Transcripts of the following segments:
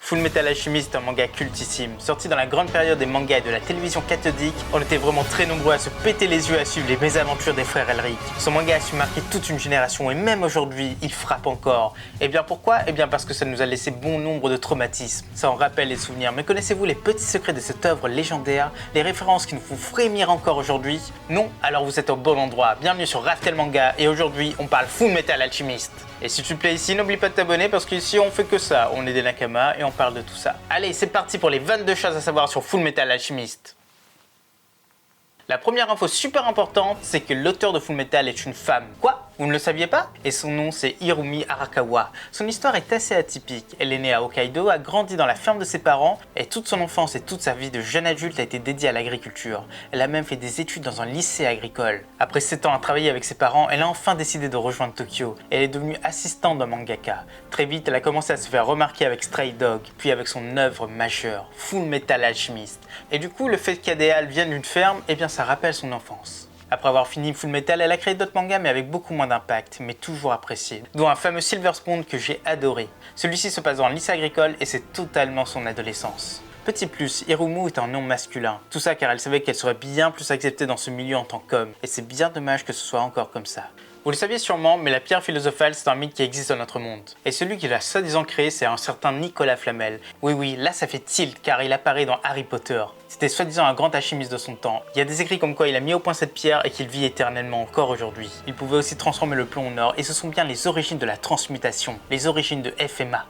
Fullmetal Alchemist est un manga cultissime. Sorti dans la grande période des mangas et de la télévision cathodique, on était vraiment très nombreux à se péter les yeux à suivre les mésaventures des frères Elric. Ce manga a su marquer toute une génération et même aujourd'hui, il frappe encore. Et bien pourquoi? Et bien parce que ça nous a laissé bon nombre de traumatismes. Ça en rappelle les souvenirs. Mais connaissez-vous les petits secrets de cette œuvre légendaire? Les références qui nous font frémir encore aujourd'hui? Non? Alors vous êtes au bon endroit. Bienvenue sur Raftel Manga et aujourd'hui, on parle Fullmetal Alchemist. Et si tu te plais ici, n'oublie pas de t'abonner parce qu'ici on fait que ça, on est des Nakama et on parle de tout ça. Allez, c'est parti pour les 22 choses à savoir sur Fullmetal Alchemist. La première info super importante, c'est que l'auteur de Fullmetal est une femme. Quoi? Vous ne le saviez pas? Et son nom c'est Hirumi Arakawa. Son histoire est assez atypique. Elle est née à Hokkaido, a grandi dans la ferme de ses parents et toute son enfance et toute sa vie de jeune adulte a été dédiée à l'agriculture. Elle a même fait des études dans un lycée agricole. Après 7 ans à travailler avec ses parents, elle a enfin décidé de rejoindre Tokyo. Elle est devenue assistante d'un mangaka. Très vite, elle a commencé à se faire remarquer avec Stray Dog, puis avec son œuvre majeure, Fullmetal Alchemist. Et du coup, le fait qu'Adéal vienne d'une ferme, eh bien ça rappelle son enfance. Après avoir fini Fullmetal, elle a créé d'autres mangas mais avec beaucoup moins d'impact, mais toujours appréciés, dont un fameux Silver Spoon que j'ai adoré. Celui-ci se passe dans un lycée agricole et c'est totalement son adolescence. Petit plus, Hirumu est un nom masculin. Tout ça car elle savait qu'elle serait bien plus acceptée dans ce milieu en tant qu'homme, et c'est bien dommage que ce soit encore comme ça. Vous le saviez sûrement, mais la pierre philosophale c'est un mythe qui existe dans notre monde. Et celui qui l'a soi-disant créé, c'est un certain Nicolas Flamel. Oui, là ça fait tilt car il apparaît dans Harry Potter. C'était soi-disant un grand alchimiste de son temps. Il y a des écrits comme quoi il a mis au point cette pierre et qu'il vit éternellement encore aujourd'hui. Il pouvait aussi transformer le plomb en or et ce sont bien les origines de la transmutation, les origines de FMA.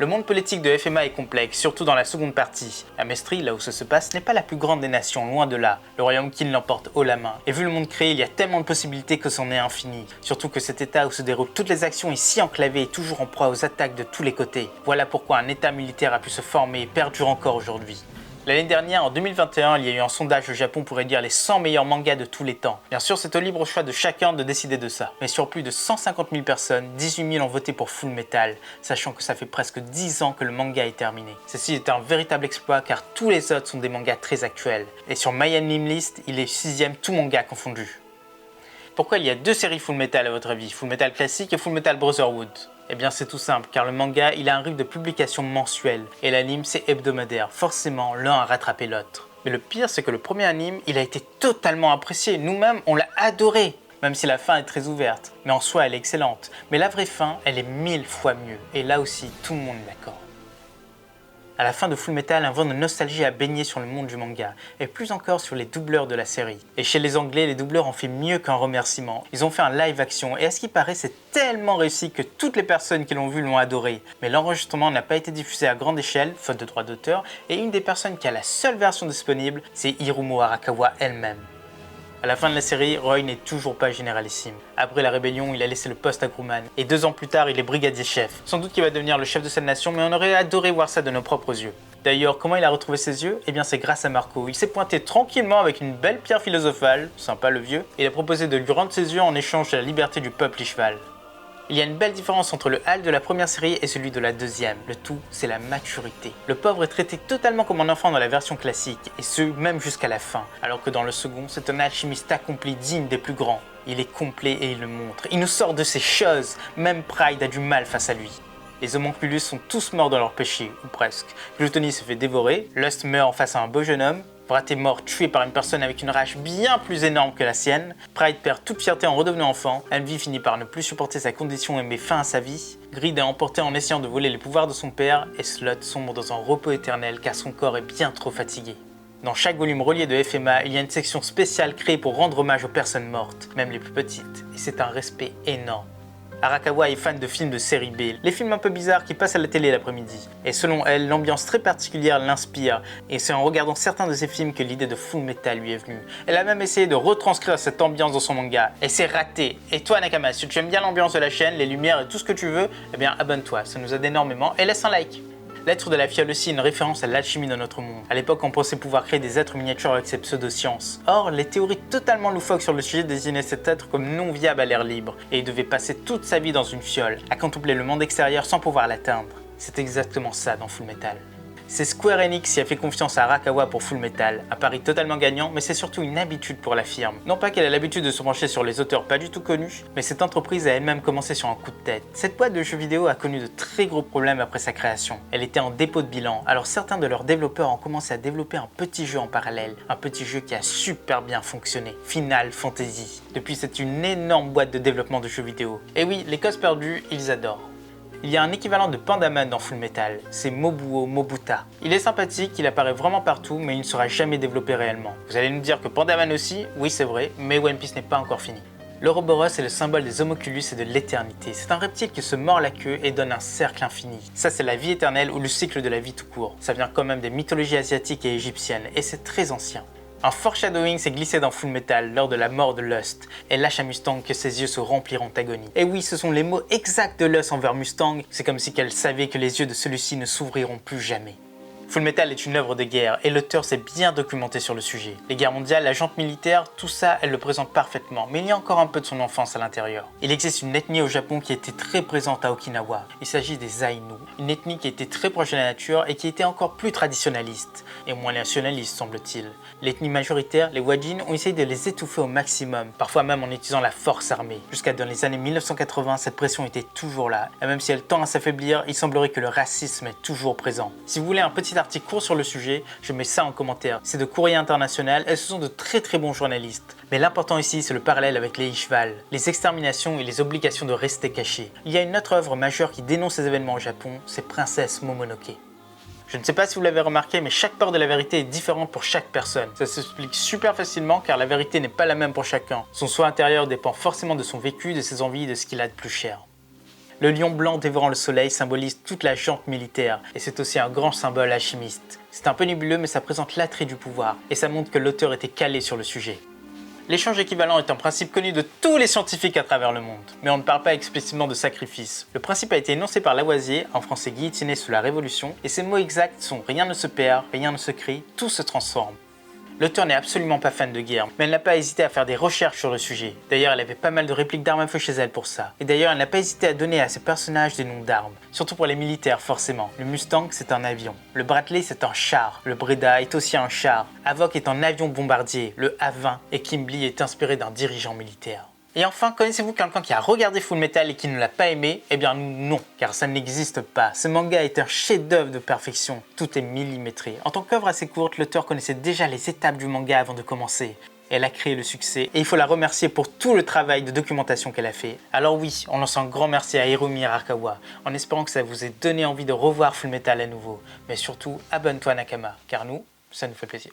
Le monde politique de FMA est complexe, surtout dans la seconde partie. La Mestrie, là où ça se passe, n'est pas la plus grande des nations, loin de là. Le royaume qui l'emporte haut la main. Et vu le monde créé, il y a tellement de possibilités que c'en est infini. Surtout que cet état où se déroulent toutes les actions est si enclavé et toujours en proie aux attaques de tous les côtés. Voilà pourquoi un état militaire a pu se former et perdure encore aujourd'hui. L'année dernière, en 2021, il y a eu un sondage au Japon pour élire les 100 meilleurs mangas de tous les temps. Bien sûr, c'est au libre choix de chacun de décider de ça. Mais sur plus de 150 000 personnes, 18 000 ont voté pour Fullmetal, sachant que ça fait presque 10 ans que le manga est terminé. Ceci est un véritable exploit car tous les autres sont des mangas très actuels. Et sur My Anime List, il est 6ème tout manga confondu. Pourquoi il y a deux séries Fullmetal à votre avis? Fullmetal classique et Fullmetal Brotherhood? Eh bien c'est tout simple, car le manga il a un rythme de publication mensuel et l'anime c'est hebdomadaire, forcément l'un a rattrapé l'autre. Mais le pire c'est que le premier anime il a été totalement apprécié, nous-mêmes on l'a adoré, même si la fin est très ouverte, mais en soi elle est excellente. Mais la vraie fin elle est 1000 fois mieux, et là aussi tout le monde est d'accord. À la fin de Fullmetal, un vent de nostalgie a baigné sur le monde du manga, et plus encore sur les doubleurs de la série. Et chez les Anglais, les doubleurs ont fait mieux qu'un remerciement. Ils ont fait un live action, et à ce qui paraît, c'est tellement réussi que toutes les personnes qui l'ont vu l'ont adoré. Mais l'enregistrement n'a pas été diffusé à grande échelle, faute de droits d'auteur, et une des personnes qui a la seule version disponible, c'est Hirumi Arakawa elle-même. À la fin de la série, Roy n'est toujours pas généralissime. Après la rébellion, il a laissé le poste à Grumman. Et 2 ans plus tard, il est brigadier chef. Sans doute qu'il va devenir le chef de cette nation, mais on aurait adoré voir ça de nos propres yeux. D'ailleurs, comment il a retrouvé ses yeux? Eh bien c'est grâce à Marco. Il s'est pointé tranquillement avec une belle pierre philosophale, sympa le vieux, et il a proposé de lui rendre ses yeux en échange de la liberté du peuple Ishval. Il y a une belle différence entre le Hal de la première série et celui de la deuxième. Le tout, c'est la maturité. Le pauvre est traité totalement comme un enfant dans la version classique, et ce, même jusqu'à la fin. Alors que dans le second, c'est un alchimiste accompli digne des plus grands. Il est complet et il le montre. Il nous sort de ces choses. Même Pride a du mal face à lui. Les homonculus sont tous morts dans leur péché, ou presque. Gluttony se fait dévorer, Lust meurt face à un beau jeune homme, Vrat est mort tué par une personne avec une rage bien plus énorme que la sienne, Pride perd toute fierté en redevenant enfant, Envy finit par ne plus supporter sa condition et met fin à sa vie, Greed est emporté en essayant de voler les pouvoirs de son père, et Slot sombre dans un repos éternel car son corps est bien trop fatigué. Dans chaque volume relié de FMA, il y a une section spéciale créée pour rendre hommage aux personnes mortes, même les plus petites, et c'est un respect énorme. Arakawa est fan de films de série B, les films un peu bizarres qui passent à la télé l'après-midi. Et selon elle, l'ambiance très particulière l'inspire, et c'est en regardant certains de ces films que l'idée de Fullmetal lui est venue. Elle a même essayé de retranscrire cette ambiance dans son manga, et c'est raté. Et toi Nakama, si tu aimes bien l'ambiance de la chaîne, les lumières et tout ce que tu veux, eh bien abonne-toi, ça nous aide énormément, et laisse un like. L'être de la fiole aussi est une référence à l'alchimie dans notre monde. À l'époque, on pensait pouvoir créer des êtres miniatures avec ces pseudosciences. Or, les théories totalement loufoques sur le sujet désignaient cet être comme non viable à l'air libre, et il devait passer toute sa vie dans une fiole, à contempler le monde extérieur sans pouvoir l'atteindre. C'est exactement ça dans Fullmetal. C'est Square Enix qui a fait confiance à Arakawa pour Fullmetal, un pari totalement gagnant, mais c'est surtout une habitude pour la firme. Non pas qu'elle a l'habitude de se pencher sur les auteurs pas du tout connus, mais cette entreprise a elle-même commencé sur un coup de tête. Cette boîte de jeux vidéo a connu de très gros problèmes après sa création. Elle était en dépôt de bilan, alors certains de leurs développeurs ont commencé à développer un petit jeu en parallèle, un petit jeu qui a super bien fonctionné, Final Fantasy. Depuis, c'est une énorme boîte de développement de jeux vidéo. Et oui, les causes perdues, ils adorent. Il y a un équivalent de Pandaman dans Fullmetal, c'est Mobuo Mobuta. Il est sympathique, il apparaît vraiment partout, mais il ne sera jamais développé réellement. Vous allez nous dire que Pandaman aussi, oui c'est vrai, mais One Piece n'est pas encore fini. L'Ouroboros est le symbole des homoculus et de l'éternité. C'est un reptile qui se mord la queue et donne un cercle infini. Ça c'est la vie éternelle ou le cycle de la vie tout court. Ça vient quand même des mythologies asiatiques et égyptiennes, et c'est très ancien. Un foreshadowing s'est glissé dans Fullmetal lors de la mort de Lust, et lâche à Mustang que ses yeux se rempliront d'agonie. Et oui, ce sont les mots exacts de Lust envers Mustang, c'est comme si qu'elle savait que les yeux de celui-ci ne s'ouvriront plus jamais. Fullmetal est une œuvre de guerre et l'auteur s'est bien documenté sur le sujet. Les guerres mondiales, la junte militaire, tout ça, elle le présente parfaitement, mais il y a encore un peu de son enfance à l'intérieur. Il existe une ethnie au Japon qui était très présente à Okinawa. Il s'agit des Ainu, une ethnie qui était très proche de la nature et qui était encore plus traditionnaliste, et moins nationaliste semble-t-il. L'ethnie majoritaire, les Wajin, ont essayé de les étouffer au maximum, parfois même en utilisant la force armée. Jusqu'à dans les années 1980, cette pression était toujours là, et même si elle tend à s'affaiblir, il semblerait que le racisme est toujours présent. Si vous voulez un petit article court sur le sujet, je mets ça en commentaire. C'est de Courrier International et ce sont de très bons journalistes. Mais l'important ici, c'est le parallèle avec les Ishval, les exterminations et les obligations de rester cachés. Il y a une autre œuvre majeure qui dénonce ces événements au Japon, c'est Princesse Momonoke. Je ne sais pas si vous l'avez remarqué, mais chaque part de la vérité est différente pour chaque personne. Ça s'explique super facilement car la vérité n'est pas la même pour chacun. Son soi intérieur dépend forcément de son vécu, de ses envies et de ce qu'il a de plus cher. Le lion blanc dévorant le soleil symbolise toute la junte militaire et c'est aussi un grand symbole alchimiste. C'est un peu nébuleux mais ça présente l'attrait du pouvoir et ça montre que l'auteur était calé sur le sujet. L'échange équivalent est un principe connu de tous les scientifiques à travers le monde, mais on ne parle pas explicitement de sacrifice. Le principe a été énoncé par Lavoisier, en français guillotiné sous la Révolution, et ses mots exacts sont « rien ne se perd, rien ne se crée, tout se transforme ». L'auteur n'est absolument pas fan de guerre, mais elle n'a pas hésité à faire des recherches sur le sujet. D'ailleurs, elle avait pas mal de répliques d'armes à feu chez elle pour ça. Et d'ailleurs, elle n'a pas hésité à donner à ses personnages des noms d'armes. Surtout pour les militaires, forcément. Le Mustang, c'est un avion. Le Bradley, c'est un char. Le Breda est aussi un char. Havok est un avion bombardier, le A-20. Et Kimblee est inspiré d'un dirigeant militaire. Et enfin, connaissez-vous quelqu'un qui a regardé Fullmetal et qui ne l'a pas aimé? Eh bien non, car ça n'existe pas. Ce manga est un chef-d'œuvre de perfection. Tout est millimétré. En tant qu'œuvre assez courte, l'auteur connaissait déjà les étapes du manga avant de commencer. Elle a créé le succès et il faut la remercier pour tout le travail de documentation qu'elle a fait. Alors oui, on lance un grand merci à Hiromi Arakawa, en espérant que ça vous ait donné envie de revoir Fullmetal à nouveau. Mais surtout, abonne-toi Nakama, car nous, ça nous fait plaisir.